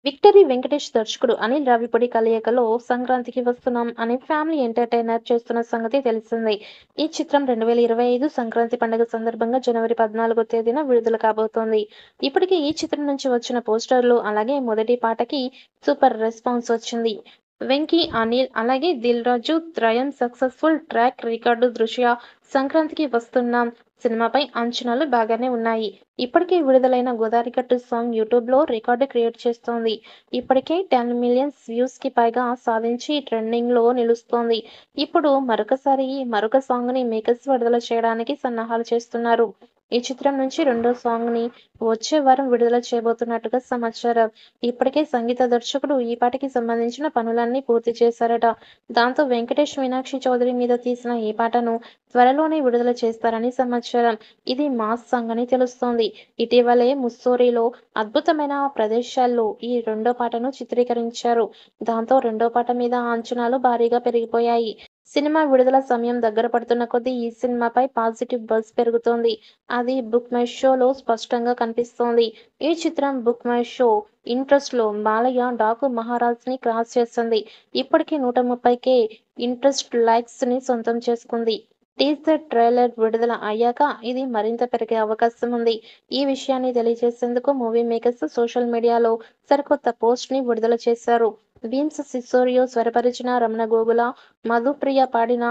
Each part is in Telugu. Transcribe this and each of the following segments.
విక్టరీ వెంకటేష్ దర్శకుడు అనిల్ రావిపూడి కలయికలో 'సంక్రాంతికి వస్తున్నాం' అనే ఫ్యామిలీ ఎంటర్‌టైనర్ చేస్తున్న సంగతి తెలిసిందే. ఈ చిత్రం 2025 సంక్రాంతి పండుగ సందర్భంగా జనవరి 14వ తేదీన విడుదల కాబోతోంది. ఇప్పటికే ఈ చిత్రం నుంచి వచ్చిన పోస్టర్లు, అలాగే మొదటి పాటకి సూపర్ రెస్పాన్స్ వచ్చింది. వెంకీ, అనిల్ అలాగే Dil Raju త్రయం successful track record దృష్ట్యా 'సంక్రాంతికి వస్తున్నాం' సినిమాపై అంచనాలు బాగానే ఉన్నాయి. ఇప్పటికే విడుదలైన 'గోదారిగట్టు' సాంగ్ యూట్యూబ్‌లో రికార్డు క్రియేట్ చేస్తోంది. ఇప్పటికే 10 మిలియన్స్ వ్యూస్‌కి పైగా సాధించి ట్రెండింగ్‌లో నిలుస్తోంది. ఇప్పుడు మరొకసారి మరొక సాంగ్‌ని మేకర్స్ విడుదల చేయడానికి సన్నాహాలు చేస్తున్నారు. ఈ చిత్రం నుంచి రెండో సాంగ్‌ని వచ్చే వారం విడుదల చేయబోతున్నట్టుగా సమాచారం. ఇప్పటికే సంగీత దర్శకుడు ఈ పాటకి సంబంధించిన పనులన్నీ పూర్తి చేశారట. దాంతో వెంకటేష్, మీనాక్షి చౌదరి మీద తీసిన ఈ పాటను త్వరలోనే విడుదల చేస్తారని సమాచారం. ఇది మాస్ సాంగ్ అని తెలుస్తోంది. ఇటీవలే ముస్సోరీలో అద్భుతమైన ప్రదేశాల్లో ఈ రెండో పాటను చిత్రీకరించారు. దాంతో రెండో పాట మీద అంచనాలు భారీగా పెరిగిపోయాయి. సినిమా విడుదల సమయం దగ్గర పడుతున్న కొద్దీ ఈ సినిమాపై పాజిటివ్ బజ్ పెరుగుతోంది. అది బుక్ మై షోలో స్పష్టంగా కనిపిస్తోంది. ఈ చిత్రం బుక్ మై షో ఇంట్రెస్ట్‌లో బాలయ్య 'డాకు మహారాజ్'ని క్రాస్ చేసింది. ఇప్పటికే 130K ఇంట్రెస్ట్ లైక్స్‌ని సొంతం చేసుకుంది. టీజర్ ట్రైలర్ విడుదల అయ్యాక ఇది మరింత పెరిగే అవకాశం ఉంది. ఈ విషయాన్ని తెలియజేసేందుకు మూవీ మేకర్స్ సోషల్ మీడియాలో సరికొత్త పోస్ట్‌ని విడుదల చేశారు. భీమ్స్ సిసోడియో స్వరపరిచిన రమణ గోగుల, మధుప్రియ పాడిన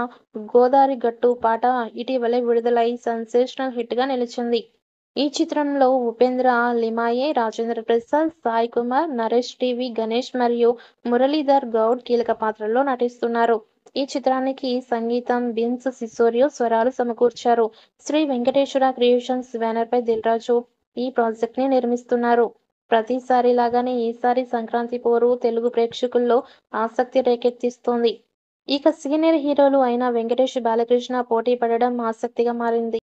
'గోదారి గట్టు' పాట ఇటీవలే విడుదలై సెన్సేషనల్ హిట్‌గా నిలిచింది. ఈ చిత్రంలో ఉపేంద్ర లిమాయే, రాజేంద్ర ప్రసాద్, సాయి కుమార్, నరేష్ టీవీ, గణేష్ మరియు మురళీధర్ గౌడ్ కీలక పాత్రల్లో నటిస్తున్నారు. ఈ చిత్రానికి సంగీతం భీమ్స్ సిసోడియో, స్వరాలు సమకూర్చారు. శ్రీ వెంకటేశ్వర క్రియేషన్స్ బ్యానర్‌పై దిల్ రాజు ఈ ప్రాజెక్ట్‌ని నిర్మిస్తున్నారు. ప్రతిసారిలాగానే ఈసారి సంక్రాంతి పోరు తెలుగు ప్రేక్షకుల్లో ఆసక్తి రేకెత్తిస్తోంది. ఇక సీనియర్ హీరోలు అయిన వెంకటేష్, బాలకృష్ణ పోటీ పడడం ఆసక్తిగా మారింది.